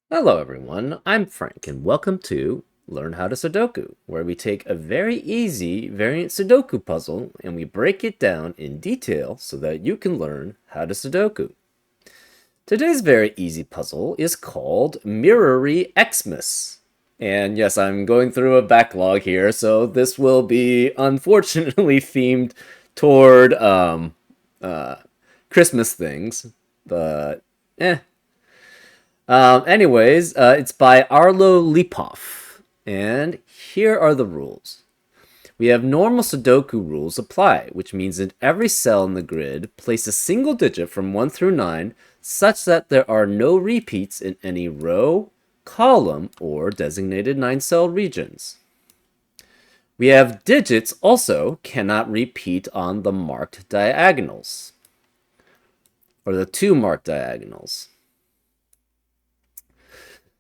Hello everyone, I'm Frank and welcome to Learn How to Sudoku, where we take a very easy variant Sudoku puzzle and we break it down in detail so that you can learn how to Sudoku. Today's very easy puzzle is called Mirrory Xmas. And yes, I'm going through a backlog here, so this will be unfortunately themed toward Christmas things, but it's by Arlo Lipov, and here are the rules. We have normal Sudoku rules apply, which means in every cell in the grid, place a single digit from 1 through 9 such that there are no repeats in any row, column, or designated 9-cell regions. We have digits also cannot repeat on the marked diagonals, or the two marked diagonals.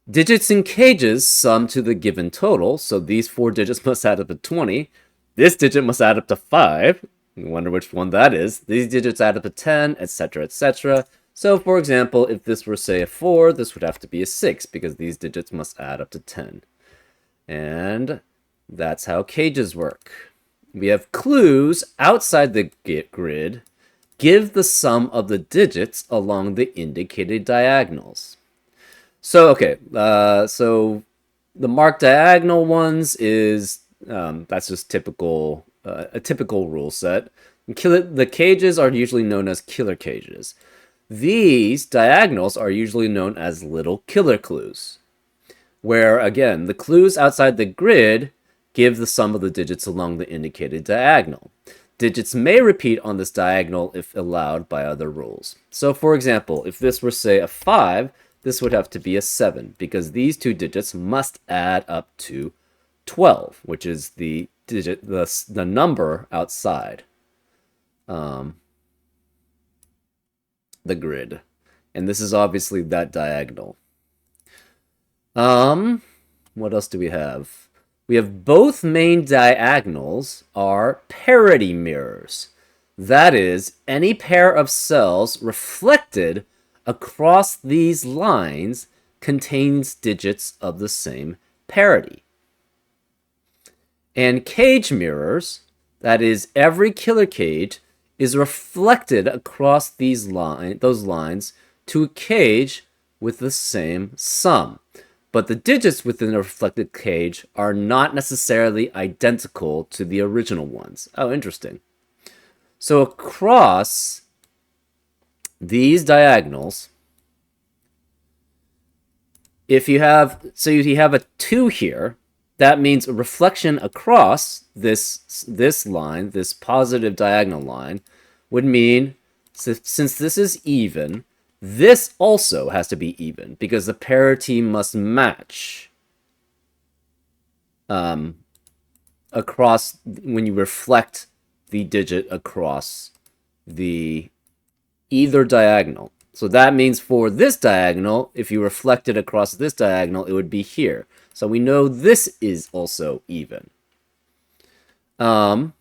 Digits in cages sum to the given total, so these 4 digits must add up to 20. This digit must add up to 5. You wonder which one that is. These digits add up to 10, etc., etc. So, for example, if this were, say, a 4, this would have to be a 6, because these digits must add up to 10. And that's how cages work. We have clues outside the grid. Give the sum of the digits along the indicated diagonals. So, okay, so the marked diagonal ones is, that's just typical, a typical rule set. The cages are usually known as killer cages. These diagonals are usually known as little killer clues, where, again, the clues outside the grid give the sum of the digits along the indicated diagonal. Digits may repeat on this diagonal if allowed by other rules. So, for example, if this were, say, a 5, this would have to be a 7, because these two digits must add up to 12, which is the number outside the grid. And this is obviously that diagonal. What else do we have? We have both main diagonals are parity mirrors. That is, any pair of cells reflected across these lines contains digits of the same parity. And cage mirrors, that is, every killer cage is reflected across those lines to a cage with the same sum. But the digits within a reflected cage are not necessarily identical to the original ones. Oh, interesting. So across these diagonals, if you have a 2 here, that means a reflection across this line, this positive diagonal line, would mean, since this is even, this also has to be even, because the parity must match across when you reflect the digit across the either diagonal. So that means for this diagonal, if you reflect it across this diagonal, it would be here. So we know this is also even. So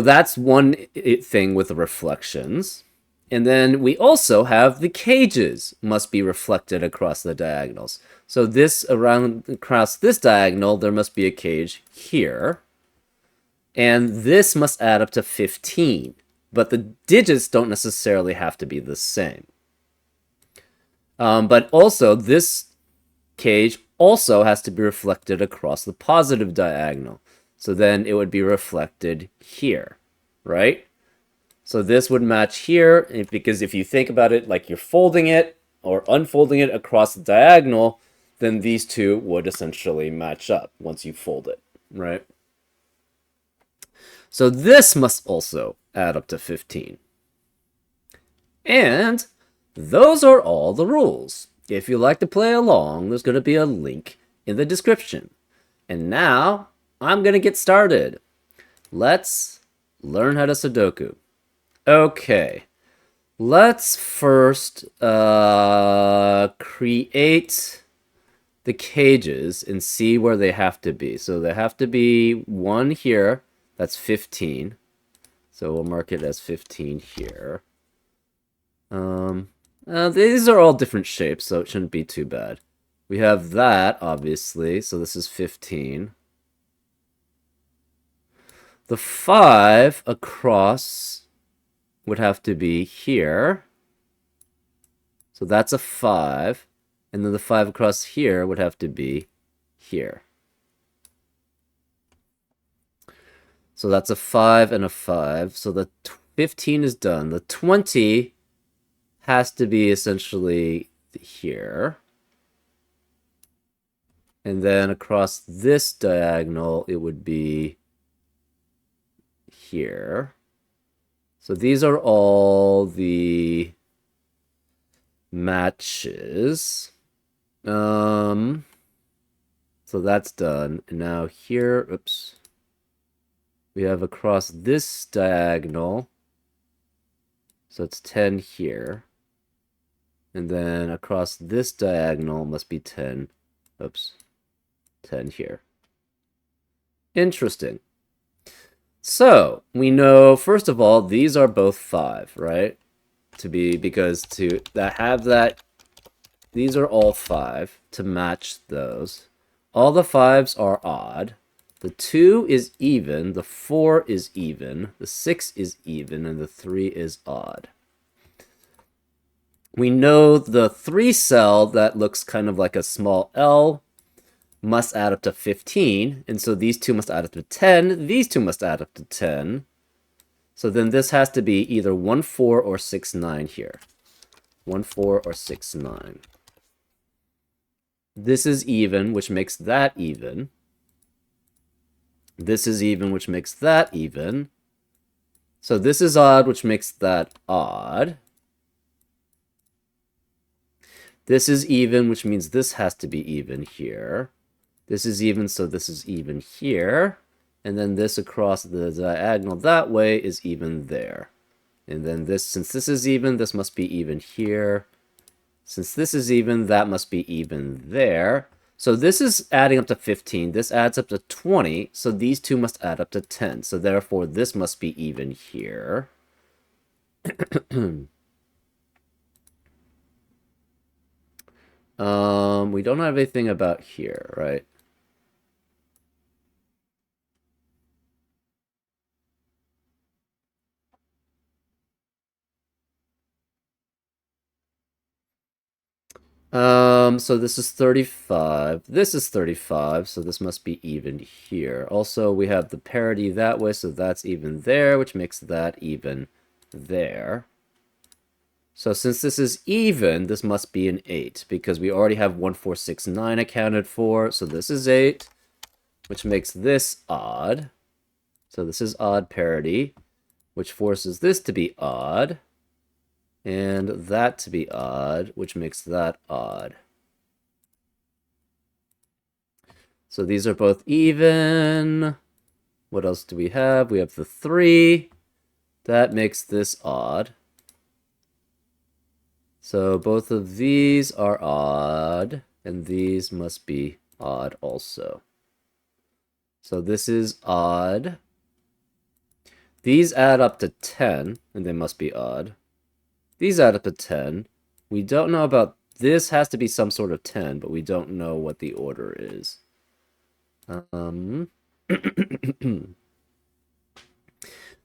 that's one thing with the reflections. And then we also have the cages must be reflected across the diagonals. So this across this diagonal, there must be a cage here. And this must add up to 15. But the digits don't necessarily have to be the same. But also, this cage also has to be reflected across the positive diagonal. So then it would be reflected here, right? So this would match here, because if you think about it like you're folding it or unfolding it across the diagonal, then these two would essentially match up once you fold it, right? So this must also add up to 15. And those are all the rules. If you like to play along, there's going to be a link in the description. And now, I'm going to get started. Let's learn how to Sudoku. Okay, let's first create the cages and see where they have to be. So they have to be one here. That's 15. So we'll mark it as 15 here. These are all different shapes, so it shouldn't be too bad. We have that, obviously, so this is 15. The 5 across would have to be here. So that's a 5. And then the 5 across here would have to be here. So that's a 5 and a 5. So the 15 is done. The 20 has to be essentially here. And then across this diagonal, it would be here. So these are all the matches. So that's done. And now here, oops. We have across this diagonal. So it's 10 here. And then across this diagonal must be 10. Oops. 10 here. Interesting. So we know, first of all, these are both 5, right? Because to have that, these are all 5 to match those. All the 5s are odd. The 2 is even, the 4 is even, the 6 is even, and the 3 is odd. We know the 3 cell that looks kind of like a small L must add up to 15, and so these two must add up to 10, these two must add up to 10. So then this has to be either 1, 4 or 6, 9 here. 1, 4 or 6, 9. This is even, which makes that even. This is even, which makes that even. So this is odd, which makes that odd. This is even, which means this has to be even here. This is even, so this is even here. And then this across the diagonal that way is even there. And then this, since this is even, this must be even here. Since this is even, that must be even there. So this is adding up to 15. This adds up to 20. So these two must add up to 10. So therefore, this must be even here. We don't have anything about here, right? So this is 35. This is 35, so this must be even here. Also, we have the parity that way, so that's even there, which makes that even there. So since this is even, this must be an 8, because we already have 1, 4, 6, 9 accounted for. So this is 8, which makes this odd. So this is odd parity, which forces this to be odd. And that to be odd, which makes that odd. So these are both even. What else do we have? We have the 3. That makes this odd. So both of these are odd, and these must be odd also. So this is odd. These add up to 10, and they must be odd. These add up to 10. We don't know about this. Has to be some sort of 10, but we don't know what the order is.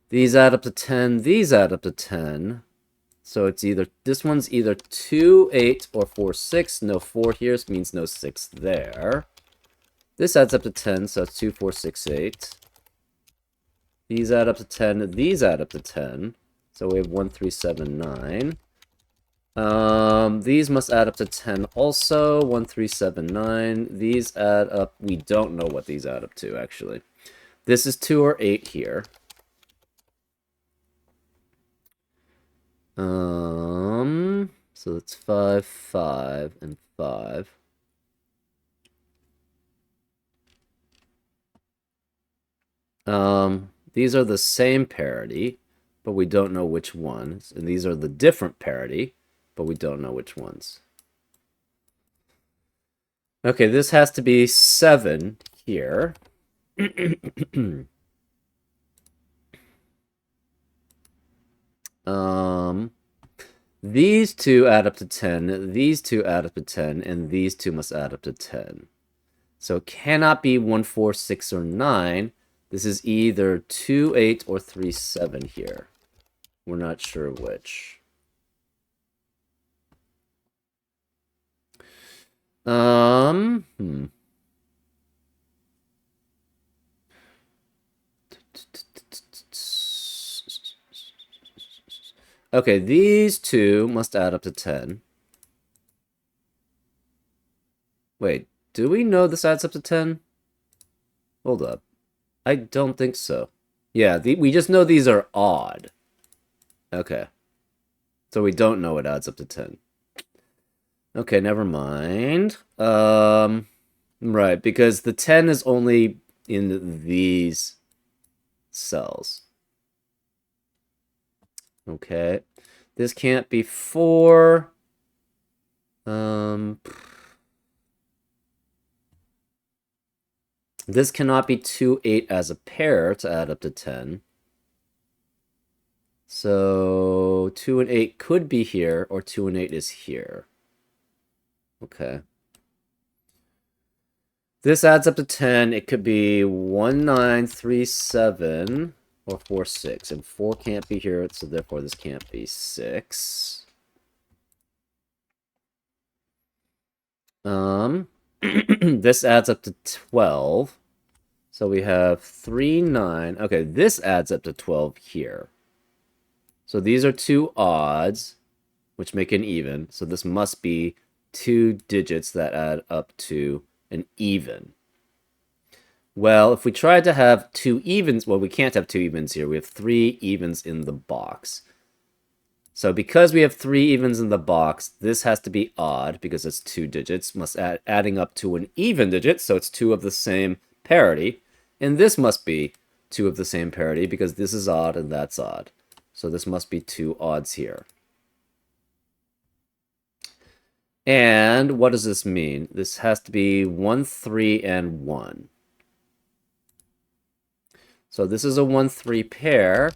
These add up to 10. These add up to 10. So it's either, this one's either 2, 8, or 4, 6. No 4 here means no 6 there. This adds up to 10, so it's 2, 4, 6, 8. These add up to 10. These add up to 10. So we have 1, 3, 7, 9. These must add up to 10 also. 1, 3, 7, 9. These add up. We don't know what these add up to, actually. This is 2 or 8 here. So it's 5, 5, and 5. These are the same parity, but we don't know which ones. And these are the different parity, but we don't know which ones. Okay, this has to be 7 here. These two add up to 10, these two add up to 10, and these two must add up to 10. So it cannot be 1, 4, 6, or 9. This is either 2, 8, or 3, 7 here. We're not sure which. Okay, these two must add up to 10. Wait, do we know this adds up to 10? Hold up. I don't think so. Yeah, we just know these are odd. Okay. So we don't know it adds up to 10. Okay, never mind. Right, because the 10 is only in these cells. Okay. This can't be 4. This cannot be 2, 8 as a pair to add up to 10. So 2 and 8 could be here, or 2 and 8 is here. Okay. This adds up to 10. It could be 1, 9, 3, 7, or 4, 6. And 4 can't be here, so therefore this can't be 6. This adds up to 12. So we have 3, 9. Okay, this adds up to 12 here. So these are two odds, which make an even. So this must be 2 digits that add up to an even. Well, if we tried to have 2 evens, well, we can't have 2 evens here. We have 3 evens in the box. So because we have 3 evens in the box, this has to be odd because it's 2 digits, must adding up to an even digit, so it's 2 of the same parity. And this must be 2 of the same parity because this is odd and that's odd. So this must be 2 odds here. And what does this mean? This has to be 1, 3, and 1. So this is a 1, 3 pair.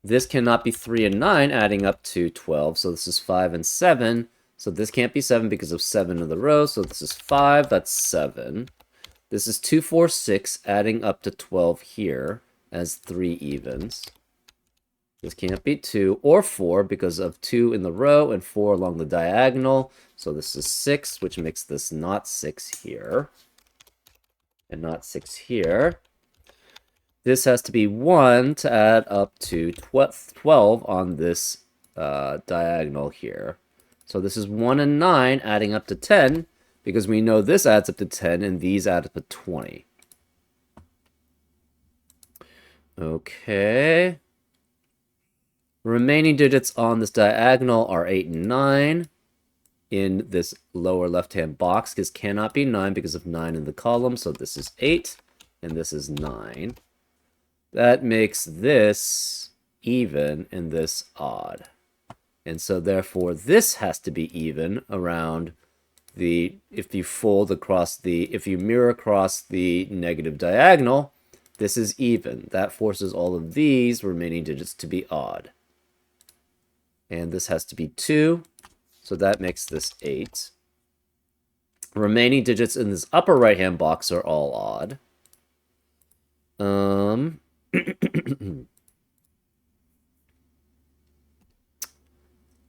This cannot be 3 and 9 adding up to 12. So this is 5 and 7. So this can't be 7 because of 7 in the row. So this is 5, that's 7. This is 2, 4, 6 adding up to 12 here as 3 evens. This can't be 2 or 4 because of 2 in the row and 4 along the diagonal. So this is 6, which makes this not 6 here. And not 6 here. This has to be 1 to add up to 12 on this diagonal here. So this is 1 and 9 adding up to 10 because we know this adds up to 10 and these add up to 20. Okay. Remaining digits on this diagonal are 8 and 9 in this lower left-hand box. This cannot be 9 because of 9 in the column. So this is 8 and this is 9. That makes this even and this odd. And so therefore this has to be even around the, if you mirror across the negative diagonal, this is even. That forces all of these remaining digits to be odd. And this has to be 2, so that makes this 8. Remaining digits in this upper right-hand box are all odd.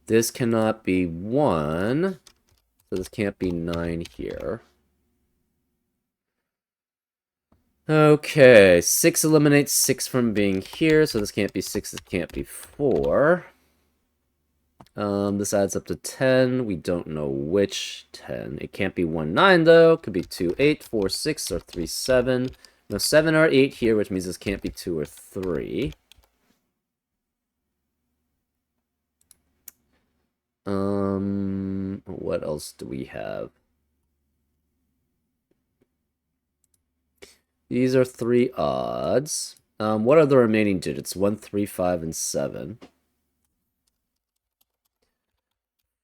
This cannot be 1, so this can't be 9 here. Okay, 6 eliminates 6 from being here, so this can't be 6, this can't be 4. This adds up to 10. We don't know which 10. It can't be 1, 9, though. It could be 2, 8, 4, 6, or 3, 7. No 7 or 8 here, which means this can't be 2 or 3. What else do we have? These are 3 odds. What are the remaining digits? 1, 3, 5, and 7.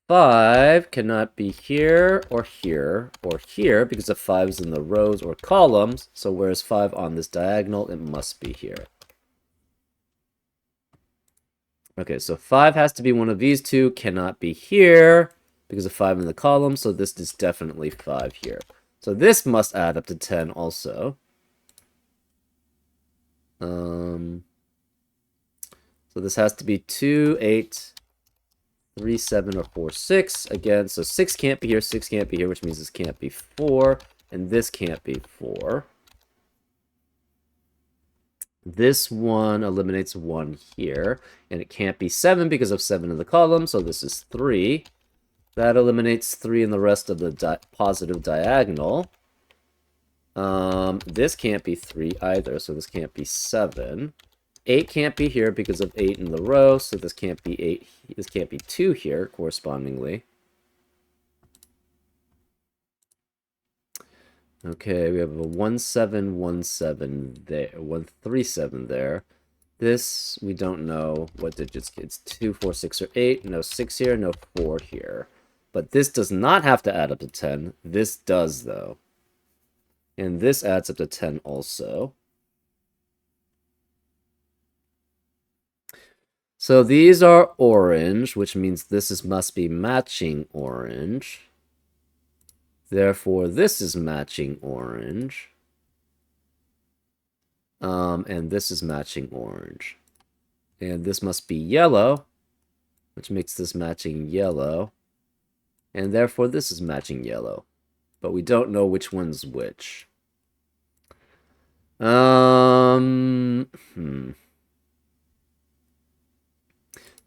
5 cannot be here, or here, or here, because if 5 is in the rows or columns, so whereas 5 on this diagonal, it must be here. Okay, so 5 has to be one of these two, cannot be here because of 5 in the column, so this is definitely 5 here. So this must add up to 10 also. So this has to be 2, 8, 3, 7, or 4, 6. Again, so 6 can't be here, 6 can't be here, which means this can't be 4, and this can't be 4. This one eliminates 1 here, and it can't be 7 because of 7 in the column, so this is 3. That eliminates 3 in the rest of the positive diagonal. This can't be 3 either, so this can't be 7. 8 can't be here because of 8 in the row, so this can't be 8. This can't be 2 here, correspondingly. Okay, we have a 1, 7, 1, 7 there, 1, 3, 7 there. This, we don't know what digits. It's 2, 4, 6, or 8. No 6 here, no 4 here. But this does not have to add up to 10. This does, though. And this adds up to 10 also. So these are orange, which means this must be matching orange. Therefore, this is matching orange. And this is matching orange. And this must be yellow, which makes this matching yellow. And therefore, this is matching yellow. But we don't know which one's which.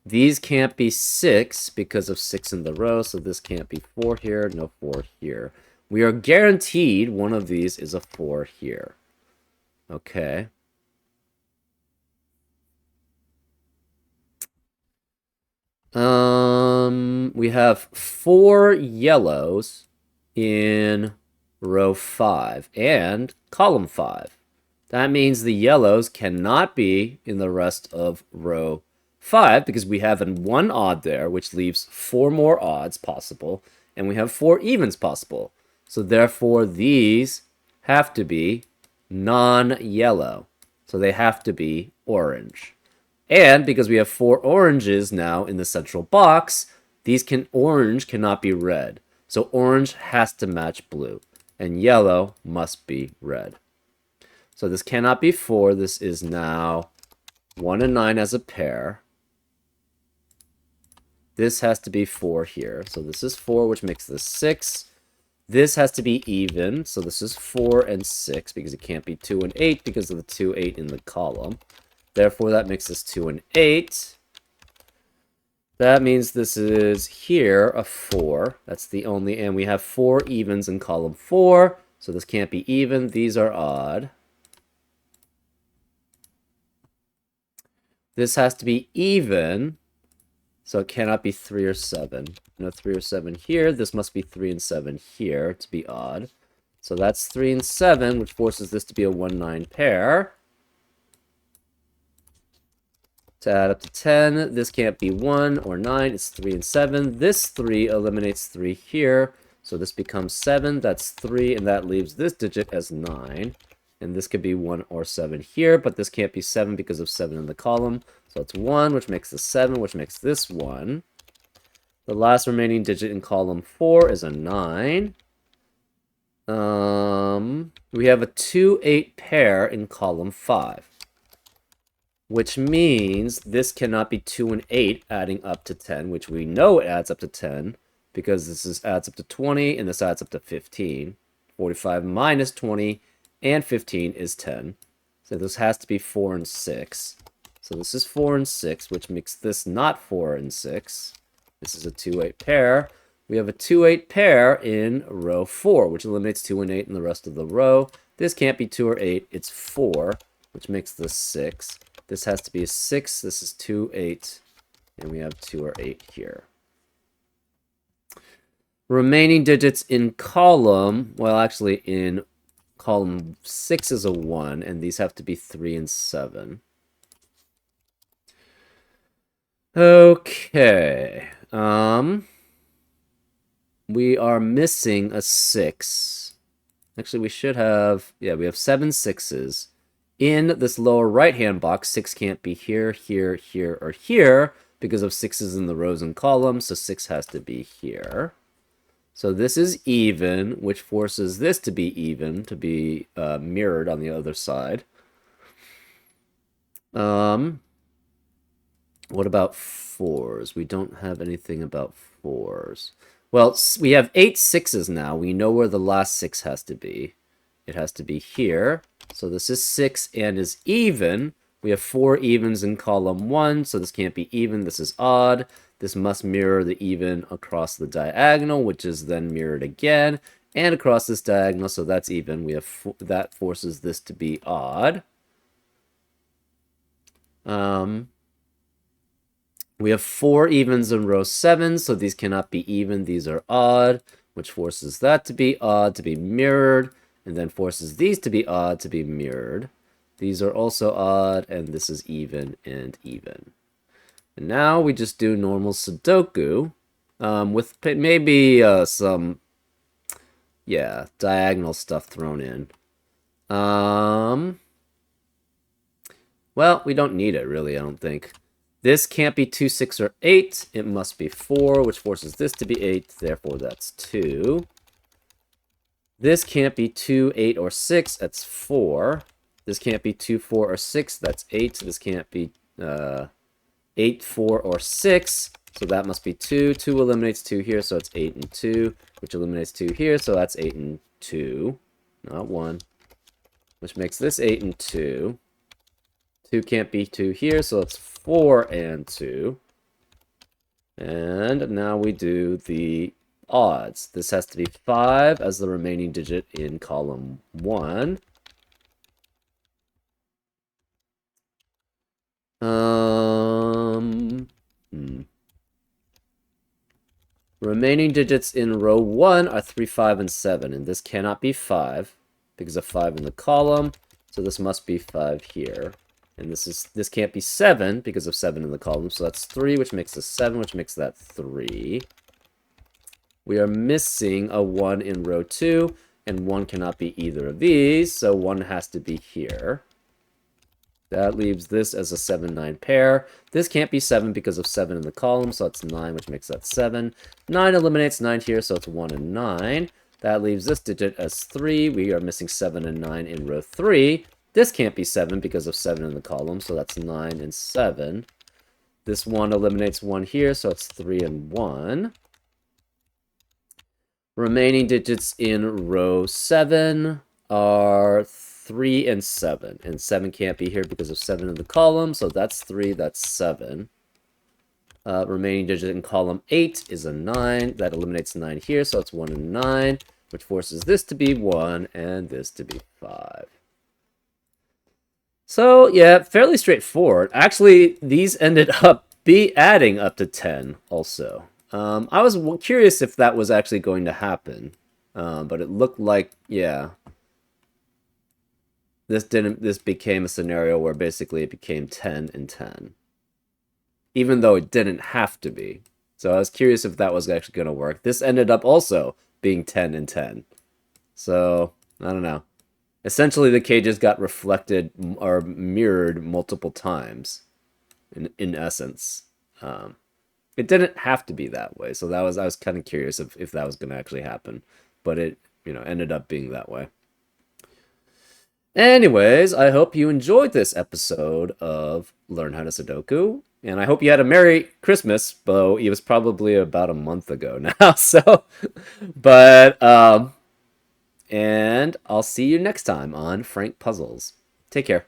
These can't be 6 because of 6 in the row, so this can't be 4 here, no 4 here. We are guaranteed one of these is a 4 here. Okay. We have 4 yellows in row 5 and column 5. That means the yellows cannot be in the rest of row 5 because we have one odd there, which leaves 4 more odds possible, and we have 4 evens possible. So therefore, these have to be non-yellow. So they have to be orange. And because we have 4 oranges now in the central box, orange cannot be red. So orange has to match blue, and yellow must be red. So this cannot be 4. This is now 1 and 9 as a pair. This has to be 4 here. So this is 4, which makes this 6. This has to be even. So this is 4 and 6 because it can't be 2 and 8 because of the 2, 8 in the column. Therefore, that makes this 2 and 8. That means this is here a 4. That's the only, and we have 4 evens in column 4. So this can't be even. These are odd. This has to be even. So it cannot be 3 or 7. No 3 or 7 here. This must be 3 and 7 here to be odd. So that's 3 and 7, which forces this to be a 1-9 pair. To add up to 10, this can't be 1 or 9. It's 3 and 7. This 3 eliminates 3 here. So this becomes 7. That's 3, and that leaves this digit as 9. And this could be 1 or 7 here, but this can't be 7 because of 7 in the column. So it's 1, which makes this 7, which makes this 1. The last remaining digit in column 4 is a 9. We have a 2-8 pair in column 5. Which means this cannot be 2 and 8 adding up to 10, which we know it adds up to 10, because this adds up to 20, and this adds up to 15. 45 minus 20 and 15 is 10. So this has to be 4 and 6. So this is 4 and 6, which makes this not 4 and 6. This is a 2-8 pair. We have a 2-8 pair in row 4, which eliminates 2 and 8 in the rest of the row. This can't be 2 or 8. It's 4, which makes this 6. This has to be a 6. This is 2, 8. And we have 2 or 8 here. Remaining digits in column, well, actually in column 6 is a 1, and these have to be 3 and 7. Okay. We are missing a 6. Actually, we should have, yeah, we have 7 6s. In this lower right-hand box, 6 can't be here, here, here, or here. because of 6's in the rows and columns, so 6 has to be here. So this is even, which forces this to be even, to be mirrored on the other side. What about 4s? We don't have anything about 4s. Well, we have 8 6's now. We know where the last 6 has to be. It has to be here. So this is 6 and is even. We have 4 evens in column 1, so this can't be even. This is odd. This must mirror the even across the diagonal, which is then mirrored again, and across this diagonal, so that's even. We have that forces this to be odd. We have 4 evens in row 7, so these cannot be even. These are odd, which forces that to be odd, to be mirrored, and then forces these to be odd, to be mirrored. These are also odd, and this is even and even. And now we just do normal Sudoku with maybe some, diagonal stuff thrown in. Well, we don't need it, really, I don't think. This can't be 2, 6, or 8. It must be 4, which forces this to be 8. Therefore, that's 2. This can't be 2, 8, or 6. That's 4. This can't be 2, 4, or 6. That's 8. This can't be 8, 4, or 6. So that must be 2. 2 eliminates 2 here, so it's 8 and 2. Which eliminates 2 here, so that's 8 and 2. Not 1. Which makes this 8 and 2. 2 can't be 2 here, so it's 4 and 2. And now we do the odds. This has to be 5 as the remaining digit in column 1. Remaining digits in row 1 are 3, 5, and 7, and this cannot be 5 because of 5 in the column, so this must be 5 here. And this can't be 7 because of 7 in the column, so that's 3, which makes this 7, which makes that 3. We are missing a 1 in row 2, and 1 cannot be either of these, so 1 has to be here. That leaves this as a 7, 9 pair. This can't be 7 because of 7 in the column, so it's 9, which makes that 7. 9 eliminates 9 here, so it's 1 and 9. That leaves this digit as 3. We are missing 7 and 9 in row 3. This can't be 7 because of 7 in the column, so that's 9 and 7. This 1 eliminates 1 here, so it's 3 and 1. Remaining digits in row 7 are 3 and 7. And 7 can't be here because of 7 in the column, so that's 3, that's 7. Remaining digit in column 8 is a 9. That eliminates 9 here, so it's 1 and 9, which forces this to be 1 and this to be 5. So, yeah, fairly straightforward. Actually, these ended up adding up to 10 also. I was curious if that was actually going to happen, but it looked like, yeah. This became a scenario where basically it became 10 and 10. Even though it didn't have to be. So I was curious if that was actually going to work. This ended up also being 10 and 10. So, I don't know. Essentially, the cages got reflected or mirrored multiple times, in essence. It didn't have to be that way, so I was kind of curious if that was going to actually happen, but it ended up being that way. Anyways, I hope you enjoyed this episode of Learn How to Sudoku, and I hope you had a Merry Christmas, though it was probably about a month ago now. So, but and I'll see you next time on Frank Puzzles. Take care.